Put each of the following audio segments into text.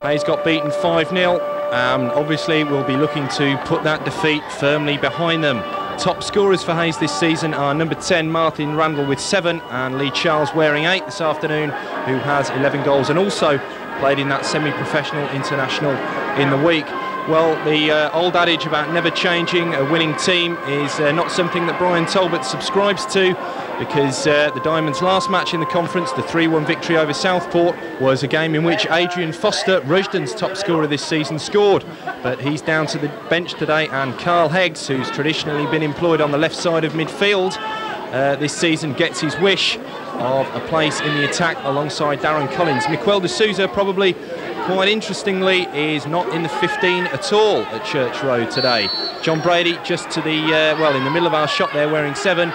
Hayes got beaten 5-0. Obviously we'll be looking to put that defeat firmly behind them. Top scorers for Hayes this season are number 10 Martin Randall with 7 and Lee Charles wearing 8 this afternoon, who has 11 goals and also played in that semi-professional international in the week. Well, the old adage about never changing a winning team is not something that Brian Talbot subscribes to, because the Diamonds' last match in the conference, the 3-1 victory over Southport, was a game in which Adrian Foster, Rushden's top scorer this season, scored. But he's down to the bench today, and Carl Heggs, who's traditionally been employed on the left side of midfield, this season gets his wish of a place in the attack alongside Darren Collins. Miquel de Souza, probably quite interestingly, is not in the 15 at all at Church Road today. John Brady, just to the, well, in the middle of our shot there, wearing 7,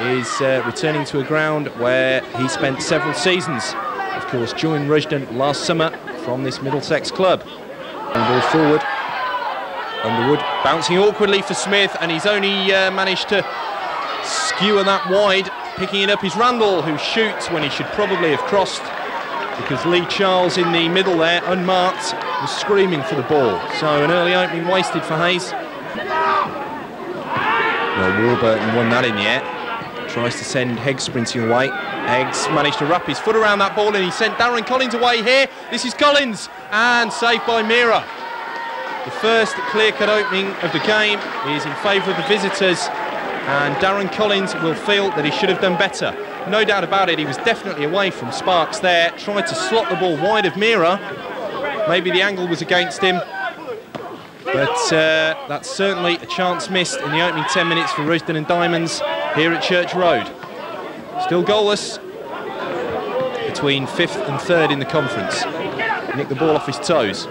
is returning to a ground where he spent several seasons. Of course, joined Rushden last summer from this Middlesex club. And ball forward. Underwood bouncing awkwardly for Smith, and he's only managed to skewer that wide. Picking it up is Randall, who shoots when he should probably have crossed, because Lee Charles in the middle there, unmarked, was screaming for the ball. So an early opening wasted for Hayes. Well, Warburton won that in the air. Tries to send Heggs sprinting away. Heggs managed to wrap his foot around that ball, and he sent Darren Collins away here. This is Collins, and saved by Mira. The first clear-cut opening of the game is in favour of the visitors, and Darren Collins will feel that he should have done better. No doubt about it, he was definitely away from Sparks there. Tried to slot the ball wide of Mira. Maybe the angle was against him, but that's certainly a chance missed in the opening 10 minutes for Rushden and Diamonds here at Church Road. Still goalless between 5th and 3rd in the conference. Nicked the ball off his toes.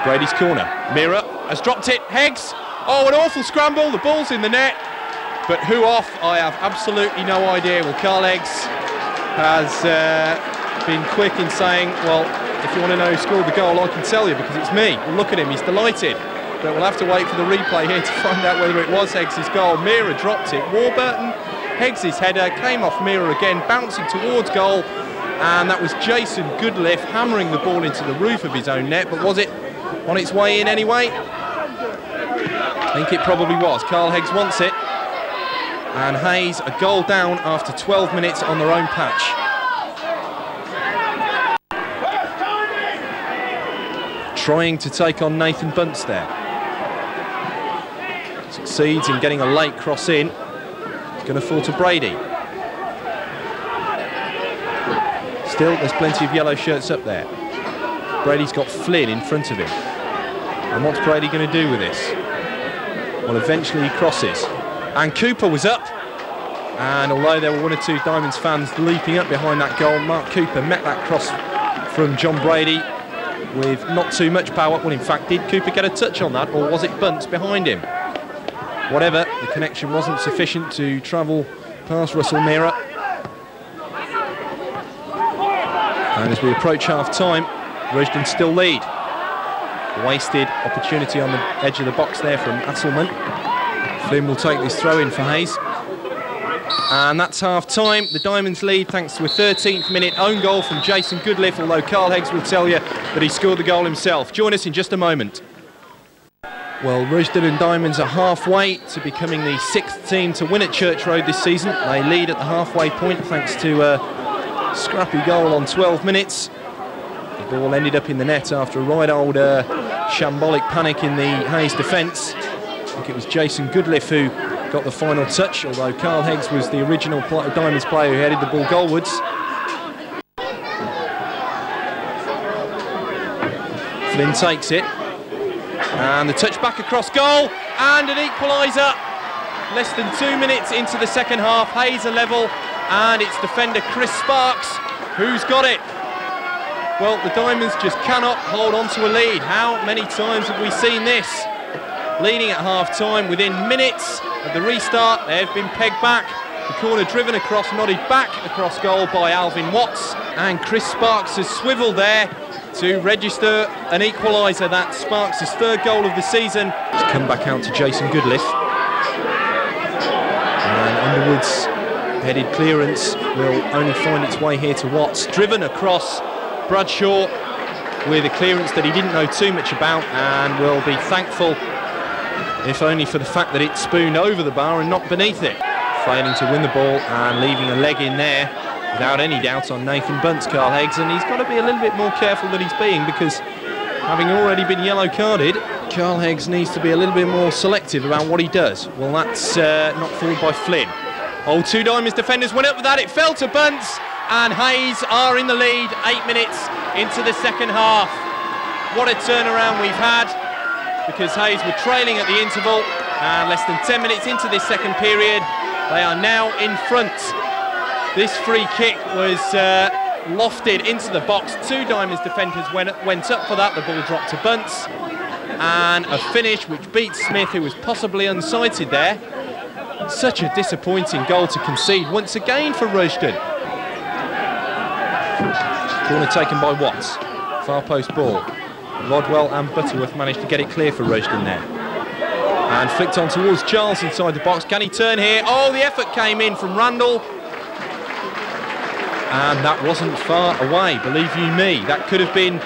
Brady's corner. Mira has dropped it. Heggs. Oh, an awful scramble. The ball's in the net. But who off? I have absolutely no idea. Well, Carl Heggs has been quick in saying, well, if you want to know who scored the goal, I can tell you, because it's me. Well, look at him, he's delighted. But we'll have to wait for the replay here to find out whether it was Heggs' goal. Mira dropped it. Warburton, Heggs' header, came off Mira again, bouncing towards goal. And that was Jason Goodliff hammering the ball into the roof of his own net. But was it on its way in anyway? I think it probably was. Carl Heggs wants it. And Hayes a goal down after 12 minutes on their own patch. Trying to take on Nathan Bunce there. Succeeds in getting a late cross in. It's going to fall to Brady. Still, there's plenty of yellow shirts up there. Brady's got Flynn in front of him. And what's Brady going to do with this? Well, eventually he crosses. And Cooper was up. And although there were 1 or 2 Diamonds fans leaping up behind that goal, Mark Cooper met that cross from John Brady with not too much power. Well, in fact, did Cooper get a touch on that, or was it Bunce behind him? Whatever, the connection wasn't sufficient to travel past Russell Mira. And as we approach half-time, Rushden still lead. Wasted opportunity on the edge of the box there from Asselman. Flynn will take this throw in for Hayes. And that's half-time. The Diamonds lead thanks to a 13th minute own goal from Jason Goodliff, although Carl Heggs will tell you that he scored the goal himself. Join us in just a moment. Well, Rushden and Diamonds are halfway to becoming the 6th team to win at Church Road this season. They lead at the halfway point thanks to a scrappy goal on 12 minutes. The ball ended up in the net after a right old shambolic panic in the Hayes defence. I think it was Jason Goodliff who got the final touch, although Carl Heggs was the original Diamonds player who headed the ball goalwards. Flynn takes it, and the touch back across goal, and an equaliser. Less than 2 minutes into the second half, Hayes are level, and it's defender Chris Sparks who's got it. Well, the Diamonds just cannot hold on to a lead. How many times have we seen this? Leading at half-time, within minutes of the restart, they've been pegged back. The corner driven across, nodded back across goal by Alvin Watts. And Chris Sparks has swivelled there to register an equaliser. That's Sparks' 3rd goal of the season. It's come back out to Jason Goodliff. And Underwood's headed clearance will only find its way here to Watts. Driven across, Bradshaw with a clearance that he didn't know too much about, and will be thankful, if only for the fact that it spooned over the bar and not beneath it. Failing to win the ball and leaving a leg in there, without any doubt, on Nathan Bunt's, Carl Heggs, and he's got to be a little bit more careful than he's being, because having already been yellow carded, Carl Heggs needs to be a little bit more selective about what he does. Well, that's not fooled by Flynn. Oh, two Diamonds defenders went up with that, it fell to Bunts, and Hayes are in the lead 8 minutes into the second half. What a turnaround we've had, because Hayes were trailing at the interval, and less than 10 minutes into this second period, they are now in front. This free kick was lofted into the box. Two Diamonds defenders went up for that. The ball dropped to Bunts, and a finish which beats Smith, who was possibly unsighted there. Such a disappointing goal to concede once again for Rushden. Corner taken by Watts. Far post ball. Rodwell and Butterworth managed to get it clear for Rushden there. And flicked on towards Charles inside the box. Can he turn here? Oh, the effort came in from Randall. And that wasn't far away, believe you me. That could have been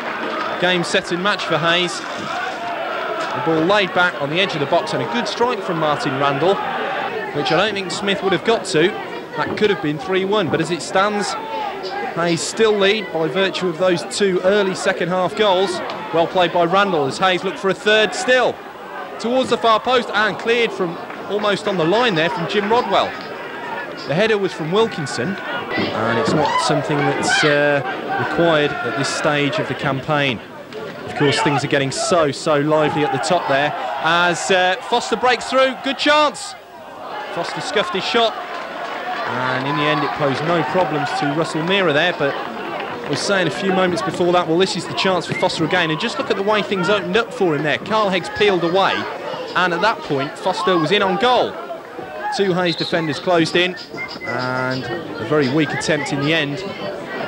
game, set and match for Hayes. The ball laid back on the edge of the box, and a good strike from Martin Randall, which I don't think Smith would have got to. That could have been 3-1, but as it stands, Hayes still lead by virtue of those two early second half goals. Well played by Randall as Hayes looked for a third still. Towards the far post, and cleared from almost on the line there from Jim Rodwell. The header was from Wilkinson, and it's not something that's required at this stage of the campaign. Of course, things are getting so lively at the top there as Foster breaks through. Good chance. Foster scuffed his shot, and in the end it posed no problems to Russell Meara there, but I was saying a few moments before that, well, this is the chance for Foster again, and just look at the way things opened up for him there. Carl Heggs peeled away, and at that point Foster was in on goal. Two Hayes defenders closed in, and a very weak attempt in the end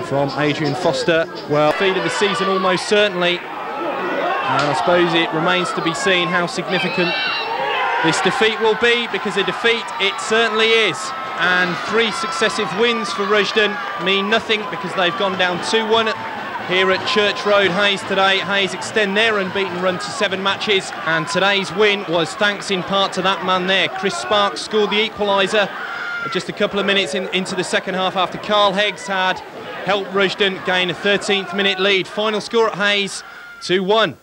from Adrian Foster. Well, feed of the season almost certainly, and I suppose it remains to be seen how significant this defeat will be, because a defeat it certainly is. And 3 successive wins for Rushden mean nothing, because they've gone down 2-1 here at Church Road. Hayes today. Hayes extend their unbeaten run to 7 matches, and today's win was thanks in part to that man there. Chris Sparks scored the equaliser just a couple of minutes into the second half, after Carl Heggs had helped Rushden gain a 13th minute lead. Final score at Hayes, 2-1.